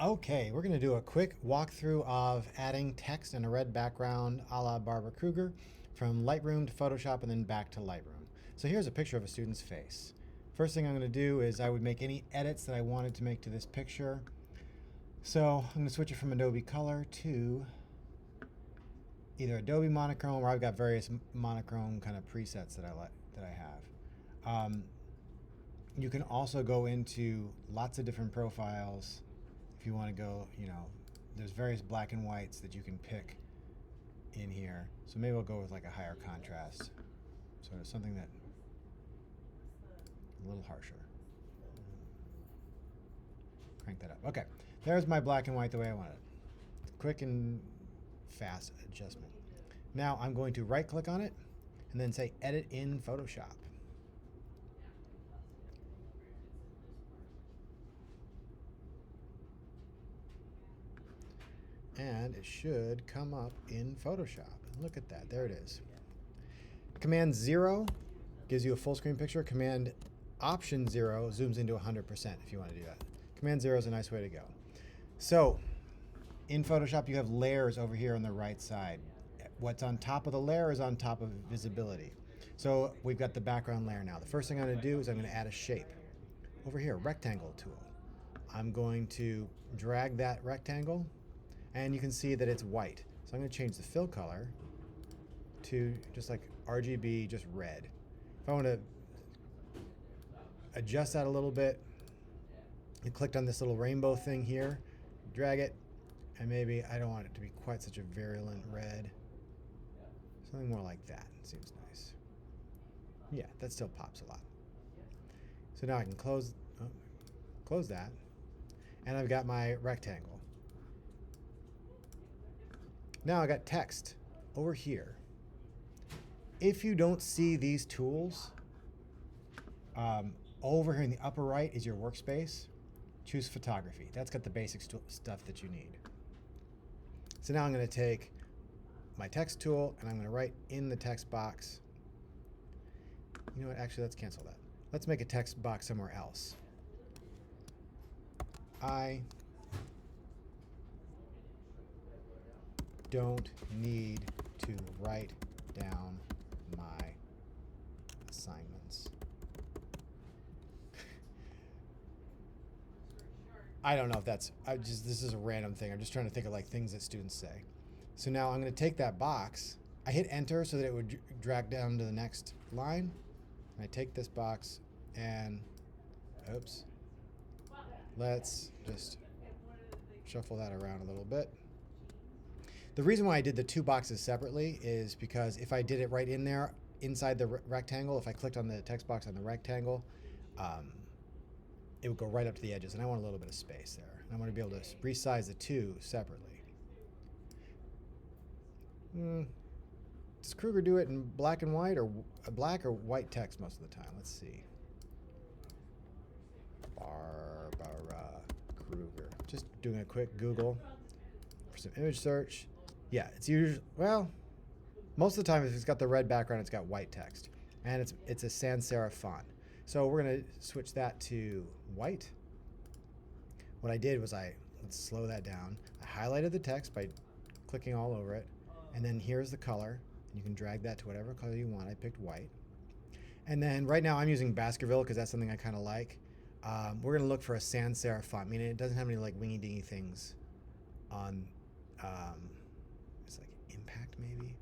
Okay, we're going to do a quick walkthrough of adding text and a red background a la Barbara Kruger from Lightroom to Photoshop and then back to Lightroom. So here's a picture of a student's face. First thing I'm going to do is I would make any edits that I wanted to make to this picture. So I'm going to switch it from Adobe Color to either Adobe Monochrome, or I've got various monochrome kind of presets that I have. You can also go into lots of different profiles. If you want to go, there's various black and whites that you can pick in here. So maybe we'll go with like a higher contrast, sort of something that a little harsher. Crank that up. Okay, there's my black and white the way I want it. Quick and fast adjustment. Now I'm going to right click on it and then say Edit in Photoshop. And it should come up in Photoshop. Look at that, there it is. Command 0 gives you a full screen picture. Command Option 0 zooms into 100% if you want to do that. Command 0 is a nice way to go. So in Photoshop you have layers over here on the right side. What's on top of the layer is on top of visibility. So we've got the background layer now. The first thing I'm going to do is I'm going to add a shape. Over here, rectangle tool. I'm going to drag that rectangle, and you can see that it's white. So I'm going to change the fill color to just like RGB, just red. If I want to adjust that a little bit, you clicked on this little rainbow thing here, drag it, and maybe I don't want it to be quite such a virulent red. Something more like that seems nice. Yeah, that still pops a lot. So now I can close that, and I've got my rectangle. Now I got text over here. If you don't see these tools, over here in the upper right is your workspace. Choose photography. That's got the basic stuff that you need. So now I'm going to take my text tool and I'm going to write in the text box. You know what? Actually, let's cancel that. Let's make a text box somewhere else. I don't need to write down my assignments. I don't know if that's, this is a random thing. I'm just trying to think of like things that students say. So now I'm going to take that box. I hit enter so that it would drag down to the next line. And I take this box and, oops, let's just shuffle that around a little bit. The reason why I did the two boxes separately is because if I did it right in there, inside the rectangle, if I clicked on the text box on the rectangle, it would go right up to the edges, and I want a little bit of space there. And I want to be able to resize the two separately. Does Kruger do it in black and white, or black or white text most of the time? Let's see. Barbara Kruger. Just doing a quick Google for some image search. Yeah, it's usually, well, most of the time if it's got the red background, it's got white text. And it's a sans serif font. So we're going to switch that to white. What I did was let's slow that down. I highlighted the text by clicking all over it. And then here's the color. You can drag that to whatever color you want. I picked white. And then right now I'm using Baskerville because that's something I kind of like. We're going to look for a sans serif font, meaning it doesn't have any like wingy dingy things on, it's like impact maybe.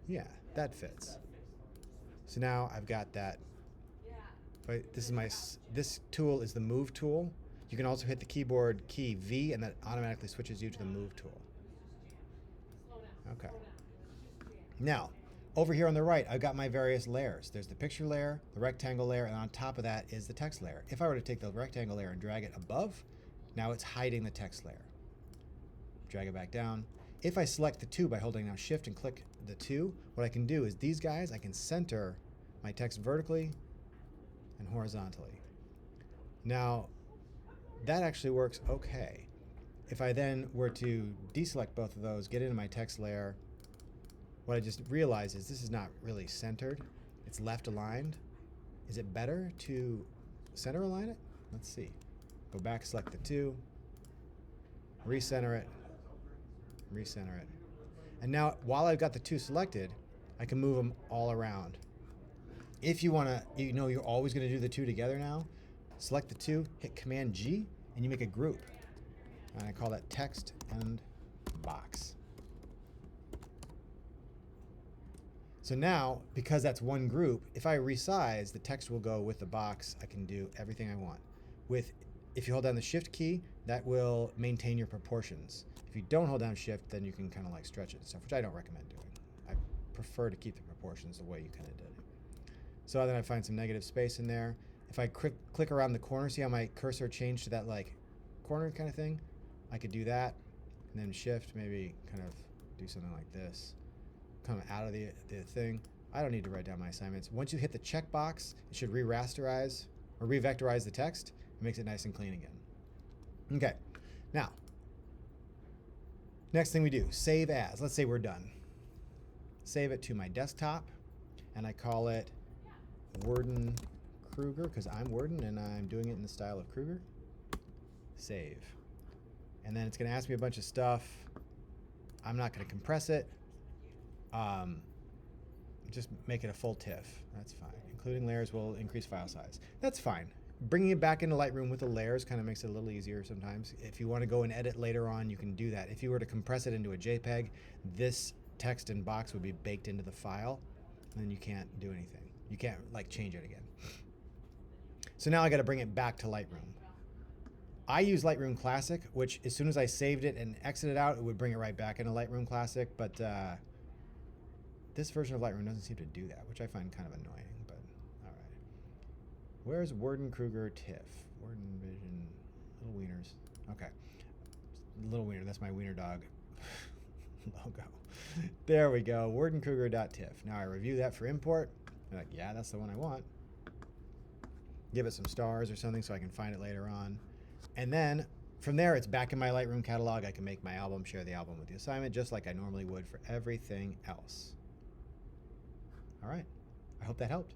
Yeah, that fits. So now I've got that. But this tool is the move tool. You can also hit the keyboard key V, and that automatically switches you to the move tool. Okay. Now, over here on the right, I've got my various layers. There's the picture layer, the rectangle layer, and on top of that is the text layer. If I were to take the rectangle layer and drag it above, now it's hiding the text layer. Drag it back down. If I select the two by holding down Shift and click the two, what I can do is these guys, I can center my text vertically and horizontally. Now, that actually works okay. If I then were to deselect both of those, get into my text layer, what I just realized is this is not really centered. It's left aligned. Is it better to center align it? Let's see. Go back, select the 2, recenter it, recenter it. And now, while I've got the 2 selected, I can move them all around. If you want to, you're always going to do the 2 together now, select the 2, hit Command G, and you make a group. And I call that text and box. So now, because that's one group, if I resize, the text will go with the box. I can do everything I want. If you hold down the Shift key, that will maintain your proportions. If you don't hold down Shift, then you can kind of like stretch it and stuff, which I don't recommend doing. I prefer to keep the proportions the way you kind of did it. So then I find some negative space in there. If I click around the corner, see how my cursor changed to that like corner kind of thing? I could do that, and then Shift, maybe kind of do something like this. Come out of the thing. I don't need to write down my assignments. Once you hit the checkbox, it should re-rasterize or re-vectorize the text. It makes it nice and clean again. Okay, now, next thing we do, save as. Let's say we're done. Save it to my desktop, and I call it Worden Kruger, because I'm Worden and I'm doing it in the style of Kruger. Save. And then it's going to ask me a bunch of stuff. I'm not going to compress it. Just make it a full TIFF. That's fine. Including layers will increase file size. That's fine. Bringing it back into Lightroom with the layers kind of makes it a little easier sometimes. If you want to go and edit later on, you can do that. If you were to compress it into a JPEG, this text and box would be baked into the file, and then you can't do anything. You can't like change it again. So now I got to bring it back to Lightroom. I use Lightroom Classic, which as soon as I saved it and exited out, it would bring it right back into Lightroom Classic, but this version of Lightroom doesn't seem to do that, which I find kind of annoying, but all right. Where's Worden Kruger TIFF? Worden Vision, Little Wieners. Okay. Little Wiener, that's my wiener dog logo. There we go, WordenKruger.tiff. Now I review that for import. I'm like, yeah, that's the one I want. Give it some stars or something so I can find it later on. And then from there, it's back in my Lightroom catalog. I can make my album, share the album with the assignment, just like I normally would for everything else. All right, I hope that helped.